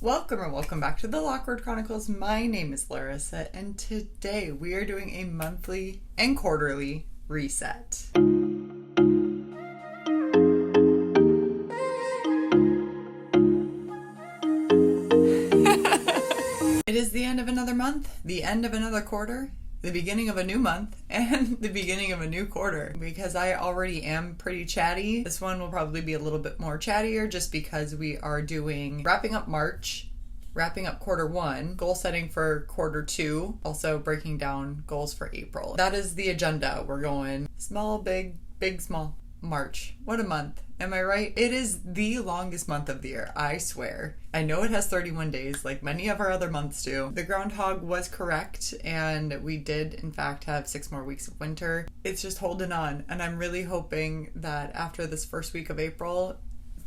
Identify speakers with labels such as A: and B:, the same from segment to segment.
A: Welcome or welcome back to the Lockwood Chronicles. My name is Larissa, and today we are doing a monthly and quarterly reset. It is the end of another month, the end of another quarter, the beginning of a new month, and the beginning of a new quarter. Because I already am pretty chatty, this one will probably be a little bit more chattier just because we are wrapping up March, wrapping up quarter one, goal setting for quarter two, also breaking down goals for April. That is the agenda. We're going small, big, big, small. March. What a month. Am I right? It is the longest month of the year, I swear. I know it has 31 days, like many of our other months do. The groundhog was correct, and we did, in fact, have 6 more weeks of winter. It's just holding on, and I'm really hoping that after this first week of April,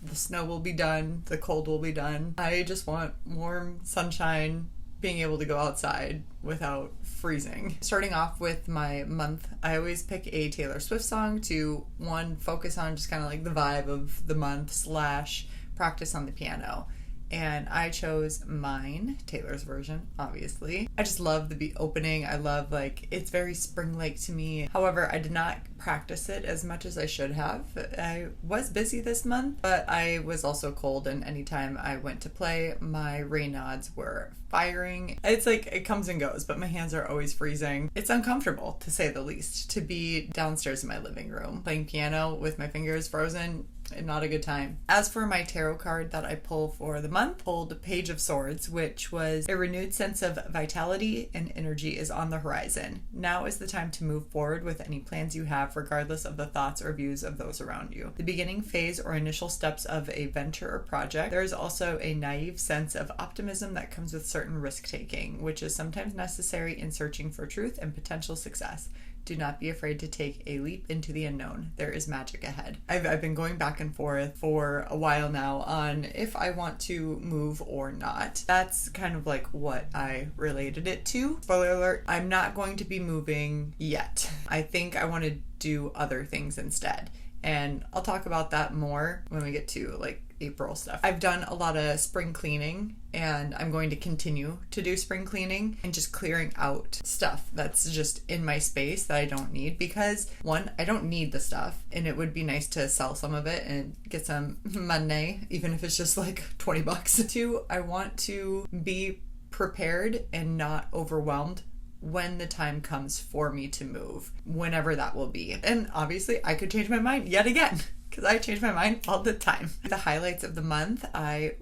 A: the snow will be done, the cold will be done. I just want warm sunshine, being able to go outside without freezing. Starting off with my month, I always pick a Taylor Swift song to, one, focus on just kind of like the vibe of the month / practice on the piano. And I chose Mine, Taylor's version, obviously. I just love the opening. I love, it's very spring-like to me. However, I did not practice it as much as I should have. I was busy this month, but I was also cold, and anytime I went to play, my Raynaud's were firing. It's like, it comes and goes, but my hands are always freezing. It's uncomfortable, to say the least, to be downstairs in my living room playing piano with my fingers frozen. Not a good time. As for my tarot card that I pull for the month, pulled Page of Swords, which was a renewed sense of vitality and energy is on the horizon. Now is the time to move forward with any plans you have, regardless of the thoughts or views of those around you. The beginning phase or initial steps of a venture or project. There is also a naive sense of optimism that comes with certain risk-taking, which is sometimes necessary in searching for truth and potential success. Do not be afraid to take a leap into the unknown. There is magic ahead. I've been going back and forth for a while now on if I want to move or not. That's kind of like what I related it to. Spoiler alert, I'm not going to be moving yet. I think I want to do other things instead. And I'll talk about that more when we get to April stuff. I've done a lot of spring cleaning, and I'm going to continue to do spring cleaning and just clearing out stuff that's just in my space that I don't need, because one, I don't need the stuff, and it would be nice to sell some of it and get some money, even if it's just $20. Two, I want to be prepared and not overwhelmed when the time comes for me to move, whenever that will be. And obviously I could change my mind yet again, because I change my mind all the time. The highlights of the month, I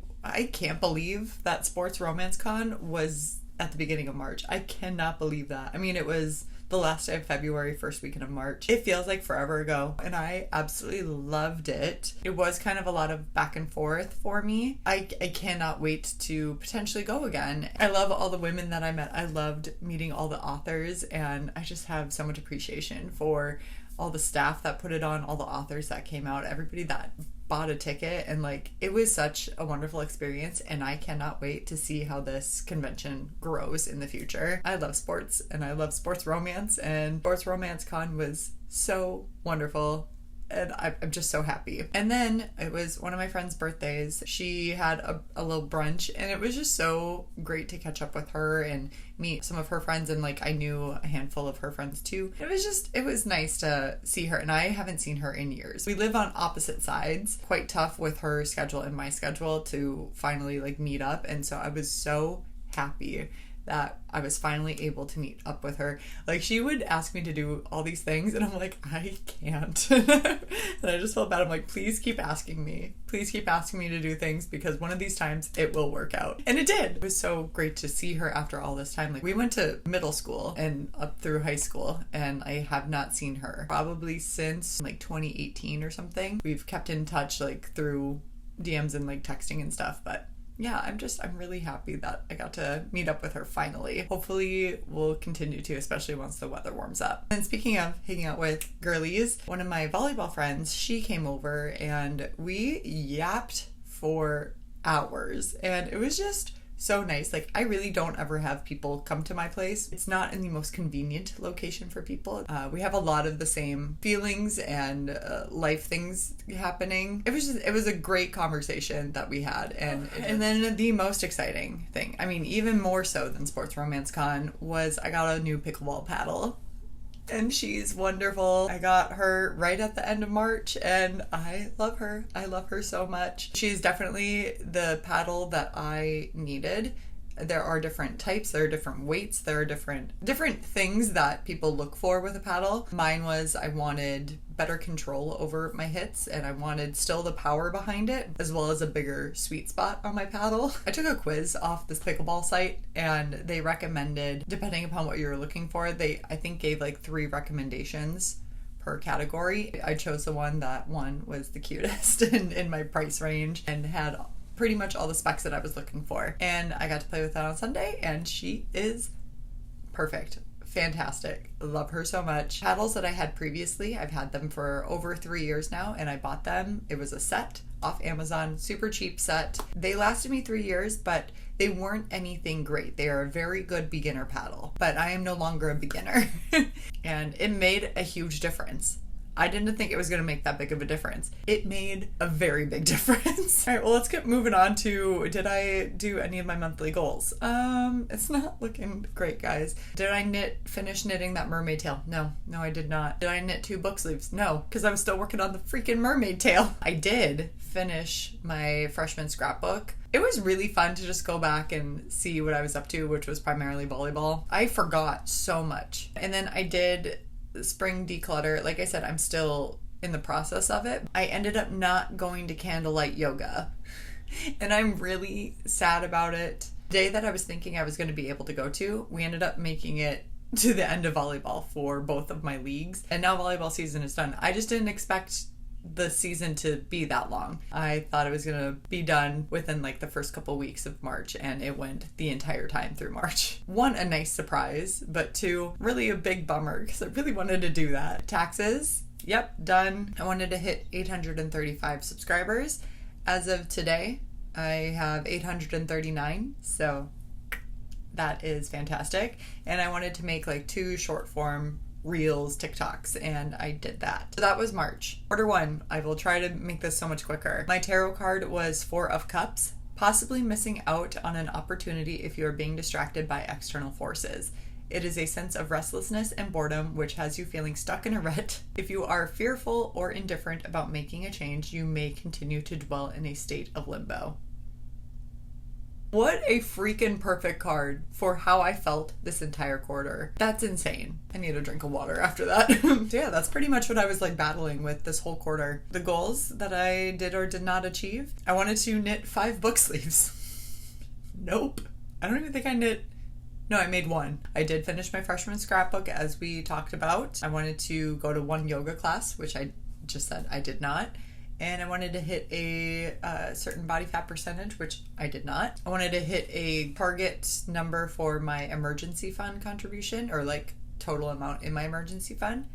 A: can't believe that Sports Romance Con was at the beginning of March. I cannot believe that. I mean, it was the last day of February, first weekend of March. It feels like forever ago, and I absolutely loved it. It was kind of a lot of back and forth for me. I cannot wait to potentially go again. I love all the women that I met. I loved meeting all the authors, and I just have so much appreciation for all the staff that put it on, all the authors that came out, everybody that bought a ticket, and it was such a wonderful experience, and I cannot wait to see how this convention grows in the future. I love sports, and I love sports romance, and Sports Romance Con was so wonderful, and I'm just so happy. And then it was one of my friend's birthdays. She had a little brunch, and it was just so great to catch up with her and meet some of her friends, and I knew a handful of her friends too. It was nice to see her, and I haven't seen her in years. We live on opposite sides. Quite tough with her schedule and my schedule to finally meet up, and so I was so happy that I was finally able to meet up with her. She would ask me to do all these things, and I'm like, I can't. And I just felt bad. I'm like, please keep asking me. Please keep asking me to do things, because one of these times it will work out. And it did. It was so great to see her after all this time. We went to middle school and up through high school, and I have not seen her probably since 2018 or something. We've kept in touch through DMs and texting and stuff, but yeah, I'm really happy that I got to meet up with her finally. Hopefully we'll continue to, especially once the weather warms up. And speaking of hanging out with girlies, one of my volleyball friends, she came over and we yapped for hours, and it was just so nice. Like, I really don't ever have people come to my place. It's not in the most convenient location for people. We have a lot of the same feelings and life things happening. It was a great conversation that we had. And then the most exciting thing, I mean, even more so than Sports Romance Con, was I got a new pickleball paddle. And she's wonderful. I got her right at the end of March, and I love her. I love her so much. She's definitely the paddle that I needed. There are different types, there are different weights, there are different things that people look for with a paddle. Mine was, I wanted better control over my hits, and I wanted still the power behind it, as well as a bigger sweet spot on my paddle. I took a quiz off this pickleball site, and they recommended, depending upon what you were looking for, they, I think, gave like 3 recommendations per category. I chose the one that was the cutest in my price range and had pretty much all the specs that I was looking for. And I got to play with that on Sunday, and she is perfect. Fantastic. Love her so much. Paddles that I had previously, I've had them for over 3 years now, and I bought them. It was a set off Amazon, super cheap set. They lasted me 3 years, but they weren't anything great. They are a very good beginner paddle, but I am no longer a beginner. And it made a huge difference. I didn't think it was going to make that big of a difference. It made a very big difference. All right, well, let's get moving on to, did I do any of my monthly goals? It's not looking great, guys. Did I finish knitting that mermaid tail? No, I did not. Did I knit 2 book sleeves? No, because I was still working on the freaking mermaid tail. I did finish my freshman scrapbook. It was really fun to just go back and see what I was up to, which was primarily volleyball. I forgot so much. And then I did spring declutter. Like I said, I'm still in the process of it. I ended up not going to candlelight yoga, and I'm really sad about it. The day that I was thinking I was going to be able to go to, we ended up making it to the end of volleyball for both of my leagues, and now volleyball season is done. I just didn't expect the season to be that long. I thought it was going to be done within like the first couple weeks of March, and it went the entire time through March. 1, a nice surprise, but 2, really a big bummer because I really wanted to do that. Taxes, yep, done. I wanted to hit 835 subscribers. As of today, I have 839, so that is fantastic. And I wanted to make like 2 short form Reels, TikToks, and I did that. So that was March. Order 1. I will try to make this so much quicker. My tarot card was 4 of Cups, possibly missing out on an opportunity if you are being distracted by external forces. It is a sense of restlessness and boredom which has you feeling stuck in a rut. If you are fearful or indifferent about making a change, you may continue to dwell in a state of limbo. What a freaking perfect card for how I felt this entire quarter. That's insane. I need a drink of water after that. So yeah, that's pretty much what I was like battling with this whole quarter. The goals that I did or did not achieve. I wanted to knit 5 book sleeves. Nope. I don't even think I knit. No, I made 1. I did finish my freshman scrapbook as we talked about. I wanted to go to 1 yoga class, which I just said I did not. And I wanted to hit a certain body fat percentage, which I did not. I wanted to hit a target number for my emergency fund contribution, or like total amount in my emergency fund.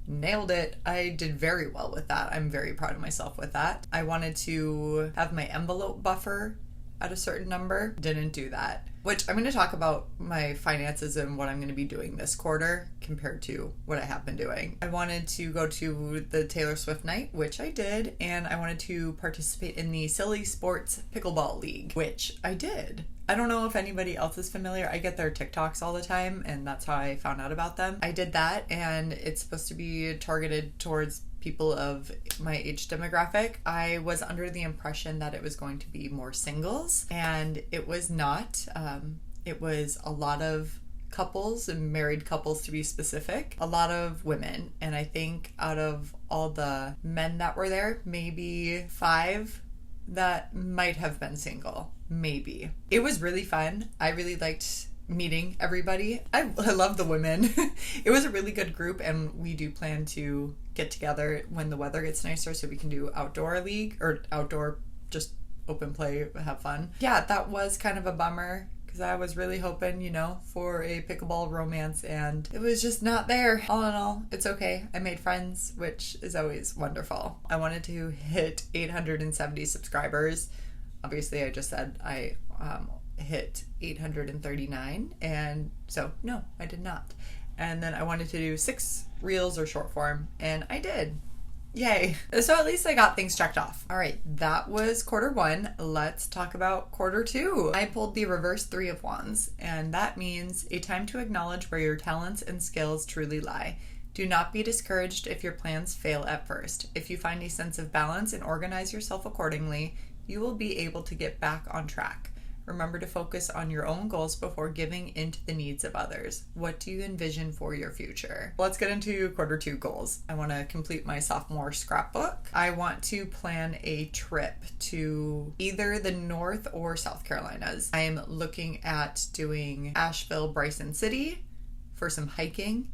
A: Nailed it. I did very well with that. I'm very proud of myself with that. I wanted to have my envelope buffer at a certain number. Didn't do that. Which I'm going to talk about my finances and what I'm going to be doing this quarter compared to what I have been doing. I wanted to go to the Taylor Swift night, which I did, and I wanted to participate in the Silly Sports Pickleball League, which I did. I don't know if anybody else is familiar. I get their TikToks all the time, and that's how I found out about them. I did that, and it's supposed to be targeted towards people of my age demographic. I was under the impression that it was going to be more singles, and it was not. It was a lot of couples, and married couples to be specific, a lot of women. And I think out of all the men that were there, maybe 5 that might have been single. Maybe. It was really fun. I really liked meeting everybody. I love the women. It was a really good group, and we do plan to get together when the weather gets nicer so we can do outdoor league or outdoor just open play, have fun. Yeah, that was kind of a bummer because I was really hoping, for a pickleball romance, and it was just not there. All in all, it's okay. I made friends, which is always wonderful. I wanted to hit 870 subscribers. Obviously, I just said I hit 839, and so no, I did not. And then I wanted to do 6 reels or short form, and I did. Yay. So at least I got things checked off. All right, that was quarter 1. Let's talk about quarter 2. I pulled the reverse 3 of Wands, and that means a time to acknowledge where your talents and skills truly lie. Do not be discouraged if your plans fail at first. If you find a sense of balance and organize yourself accordingly, you will be able to get back on track. Remember to focus on your own goals before giving into the needs of others. What do you envision for your future? Let's get into quarter 2 goals. I want to complete my sophomore scrapbook. I want to plan a trip to either the North or South Carolinas. I am looking at doing Asheville, Bryson City for some hiking,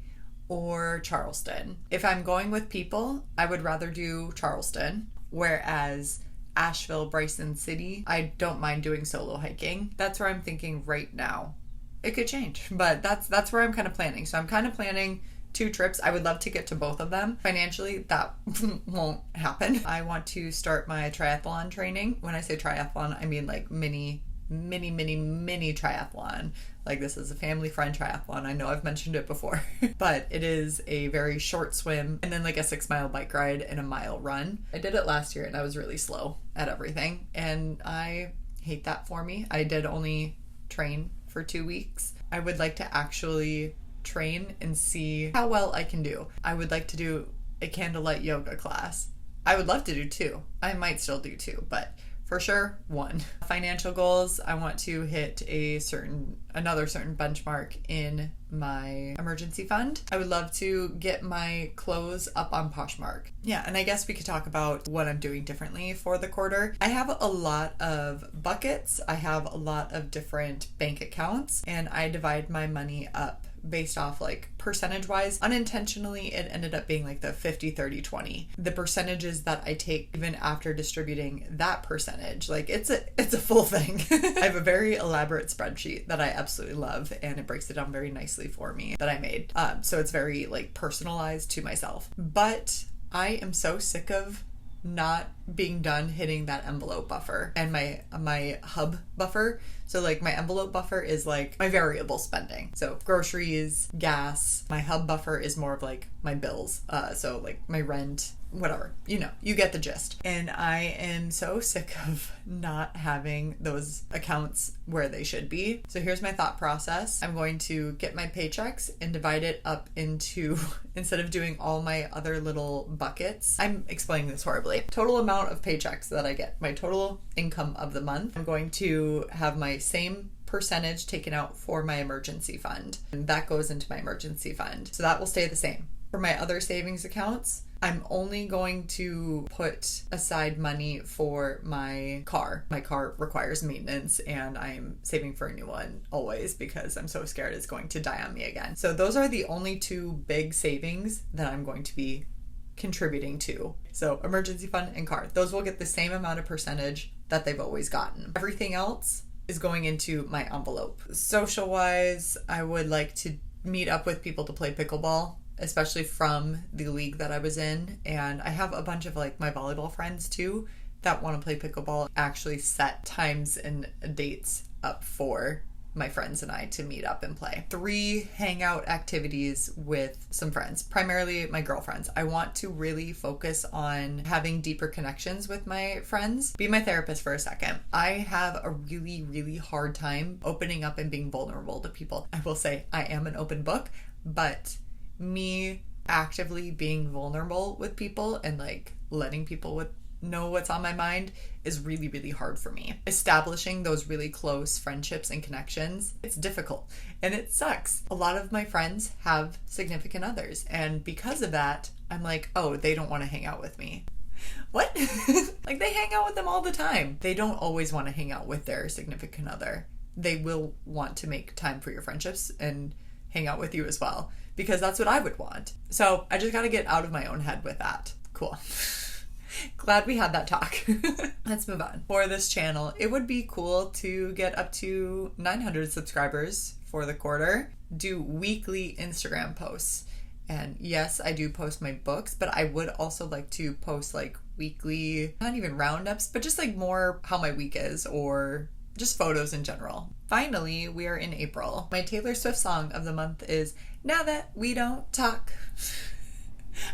A: or Charleston. If I'm going with people, I would rather do Charleston, whereas Asheville, Bryson City, I don't mind doing solo hiking. That's where I'm thinking right now. It could change, but that's where I'm kind of planning. So I'm kind of planning 2 trips. I would love to get to both of them. Financially, that won't happen. I want to start my triathlon training. When I say triathlon, I mean like mini triathlon. Like, this is a family friend triathlon. I know I've mentioned it before, but it is a very short swim and then like a 6-mile bike ride and a mile run. I did it last year and I was really slow at everything, and I hate that for me. I did only train for 2 weeks. I would like to actually train and see how well I can do. I would like to do a candlelight yoga class. I would love to do 2. I might still do 2, but for sure, 1. Financial goals, I want to hit another certain benchmark in my emergency fund. I would love to get my clothes up on Poshmark. Yeah, and I guess we could talk about what I'm doing differently for the quarter. I have a lot of buckets. I have a lot of different bank accounts, and I divide my money up based off like percentage wise. Unintentionally, it ended up being like the 50-30-20. The percentages that I take even after distributing that percentage, like it's a full thing. I have a very elaborate spreadsheet that I absolutely love, and it breaks it down very nicely for me that I made. So it's very like personalized to myself. But I am so sick of not being done hitting that envelope buffer and my hub buffer. So like my envelope buffer is like my variable spending. So groceries, gas. My hub buffer is more of like my bills. So like my rent, whatever, you get the gist. And I am so sick of not having those accounts where they should be. So here's my thought process. I'm going to get my paychecks and divide it up into, instead of doing all my other little buckets, I'm explaining this horribly. Total amount of paychecks that I get, my total income of the month, I'm going to have my same percentage taken out for my emergency fund. And that goes into my emergency fund. So that will stay the same. For my other savings accounts, I'm only going to put aside money for my car. My car requires maintenance, and I'm saving for a new one always because I'm so scared it's going to die on me again. So those are the only 2 big savings that I'm going to be contributing to. So emergency fund and car. Those will get the same amount of percentage that they've always gotten. Everything else is going into my envelope. Social wise, I would like to meet up with people to play pickleball, especially from the league that I was in. And I have a bunch of like my volleyball friends too that want to play pickleball. Actually set times and dates up for my friends and I to meet up and play. 3 hangout activities with some friends, primarily my girlfriends. I want to really focus on having deeper connections with my friends. Be my therapist for a second. I have a really, really hard time opening up and being vulnerable to people. I will say I am an open book, but me actively being vulnerable with people and like letting people know what's on my mind is really, really hard for me. Establishing those really close friendships and connections, it's difficult and it sucks. A lot of my friends have significant others, and because of that, I'm like, oh, they don't want to hang out with me. What? Like, they hang out with them all the time. They don't always want to hang out with their significant other. They will want to make time for your friendships and hang out with you as well, because that's what I would want. So I just got to get out of my own head with that. Cool. Glad we had that talk. Let's move on. For this channel, it would be cool to get up to 900 subscribers for the quarter. Do weekly Instagram posts. And yes, I do post my books, but I would also like to post like weekly, not even roundups, but just like more how my week is, or just photos in general. Finally, we are in April. My Taylor Swift song of the month is Now That We Don't Talk.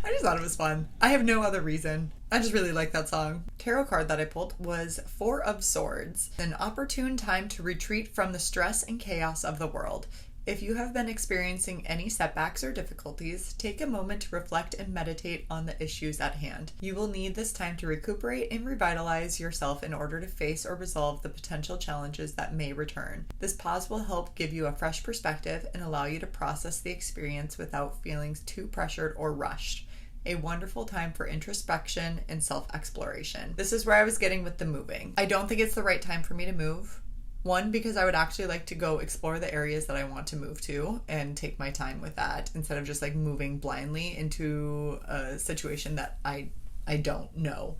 A: I just thought it was fun. I have no other reason. I just really like that song. Tarot card that I pulled was Four of Swords, an opportune time to retreat from the stress and chaos of the world. If you have been experiencing any setbacks or difficulties, take a moment to reflect and meditate on the issues at hand. You will need this time to recuperate and revitalize yourself in order to face or resolve the potential challenges that may return. This pause will help give you a fresh perspective and allow you to process the experience without feeling too pressured or rushed. A wonderful time for introspection and self-exploration. This is where I was getting with the moving. I don't think it's the right time for me to move. One, because I would actually like to go explore the areas that I want to move to and take my time with that instead of just like moving blindly into a situation that I don't know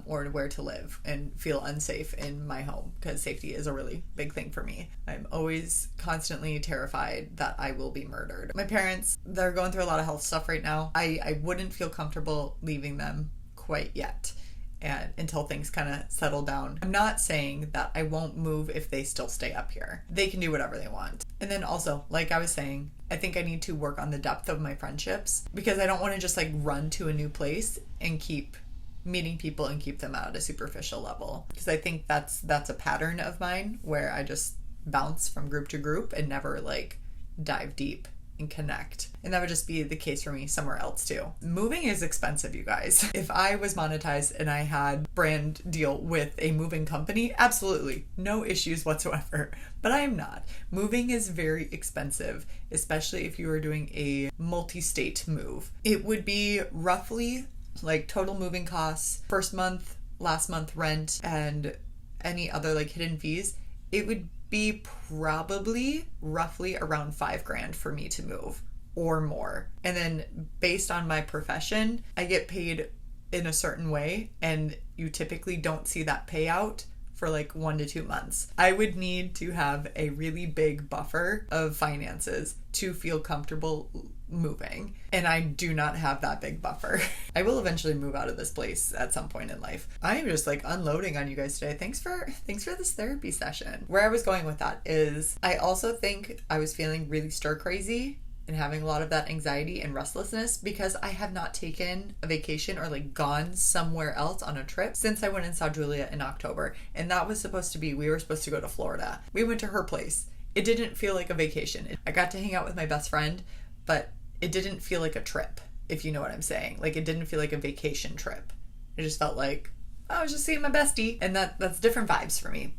A: or where to live and feel unsafe in my home, because safety is a really big thing for me. I'm always constantly terrified that I will be murdered. My parents, they're going through a lot of health stuff right now. I wouldn't feel comfortable leaving them quite yet. And until things kind of settle down. I'm not saying that I won't move if they still stay up here. They can do whatever they want. And then also, like I was saying, I think I need to work on the depth of my friendships, because I don't want to just like run to a new place and keep meeting people and keep them at a superficial level. Because I think that's a pattern of mine where I just bounce from group to group and never like dive deep and connect. And that would just be the case for me somewhere else too. Moving is expensive, you guys. If I was monetized and I had brand deal with a moving company, absolutely no issues whatsoever. But I am not. Moving is very expensive, especially if you are doing a multi-state move. It would be roughly like total moving costs, first month, last month rent, and any other like hidden fees. It would be probably roughly around $5,000 for me to move or more. And then based on my profession, I get paid in a certain way, and you typically don't see that payout for like 1 to 2 months. I would need to have a really big buffer of finances to feel comfortable moving, and I do not have that big buffer. I will eventually move out of this place at some point in life. I am just like unloading on you guys today. Thanks for this therapy session. Where I was going with that is I also think I was feeling really stir crazy and having a lot of that anxiety and restlessness because I have not taken a vacation or like gone somewhere else on a trip since I went and saw Julia in October. And that was supposed to be, we were supposed to go to Florida. We went to her place. It didn't feel like a vacation. I got to hang out with my best friend, but it didn't feel like a trip, if you know what I'm saying. Like, it didn't feel like a vacation trip. It just felt like, oh, I was just seeing my bestie. And that's different vibes for me.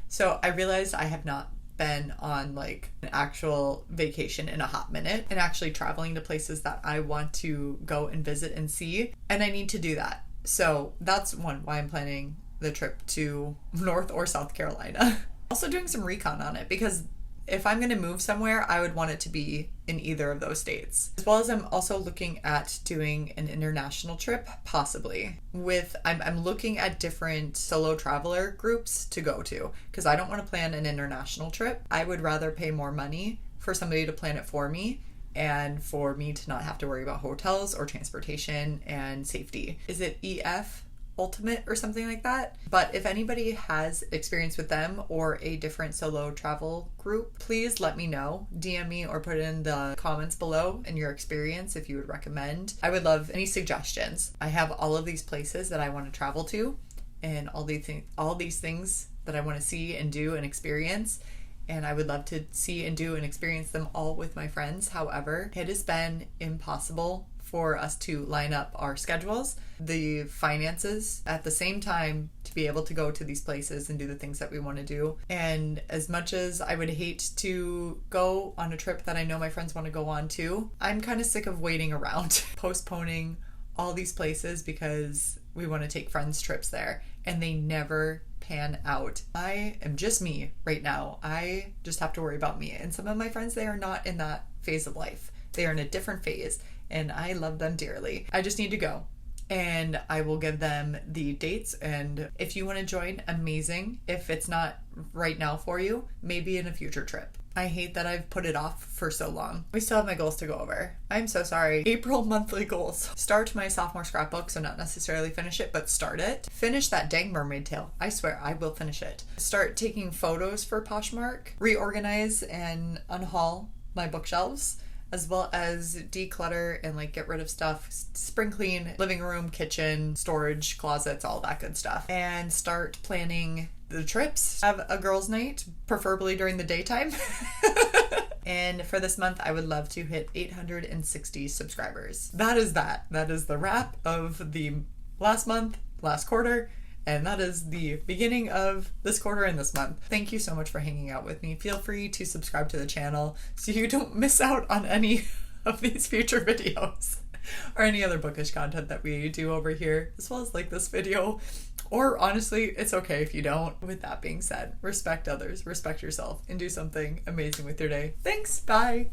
A: So I realized I have not been on like an actual vacation in a hot minute and actually traveling to places that I want to go and visit and see. And I need to do that. So that's one why I'm planning the trip to North or South Carolina. Also doing some recon on it, because if I'm going to move somewhere, I would want it to be in either of those states. As well as I'm also looking at doing an international trip, possibly. I'm looking at different solo traveler groups to go to, because I don't want to plan an international trip. I would rather pay more money for somebody to plan it for me, and for me to not have to worry about hotels or transportation and safety. Is it EF? Ultimate or something like that. But if anybody has experience with them or a different solo travel group, please let me know. DM me or put it in the comments below in your experience if you would recommend. I would love any suggestions. I have all of these places that I want to travel to and all these things that I want to see and do and experience. And I would love to see and do and experience them all with my friends. However, it has been impossible for us to line up our schedules, the finances at the same time to be able to go to these places and do the things that we want to do. And as much as I would hate to go on a trip that I know my friends want to go on too, I'm kind of sick of waiting around, postponing all these places because we want to take friends' trips there and they never pan out. I am just me right now. I just have to worry about me. And some of my friends, they are not in that phase of life. They are in a different phase. And I love them dearly. I just need to go. and I will give them the dates. And if you want to join, amazing. If it's not right now for you, maybe in a future trip. I hate that I've put it off for so long. We still have my goals to go over. I'm so sorry. April monthly goals. Start my sophomore scrapbook, so not necessarily finish it, but start it. Finish that dang mermaid tail. I swear I will finish it. Start taking photos for Poshmark. Reorganize and unhaul my bookshelves, as well as declutter and like get rid of stuff, spring clean living room, kitchen, storage, closets, all that good stuff. And start planning the trips. Have a girls' night, preferably during the daytime. And for this month, I would love to hit 860 subscribers. That is that. That is the wrap of the last month, last quarter, and that is the beginning of this quarter and this month. Thank you so much for hanging out with me. Feel free to subscribe to the channel so you don't miss out on any of these future videos or any other bookish content that we do over here, as well as like this video. Or honestly, it's okay if you don't. With that being said, respect others, respect yourself, and do something amazing with your day. Thanks, bye.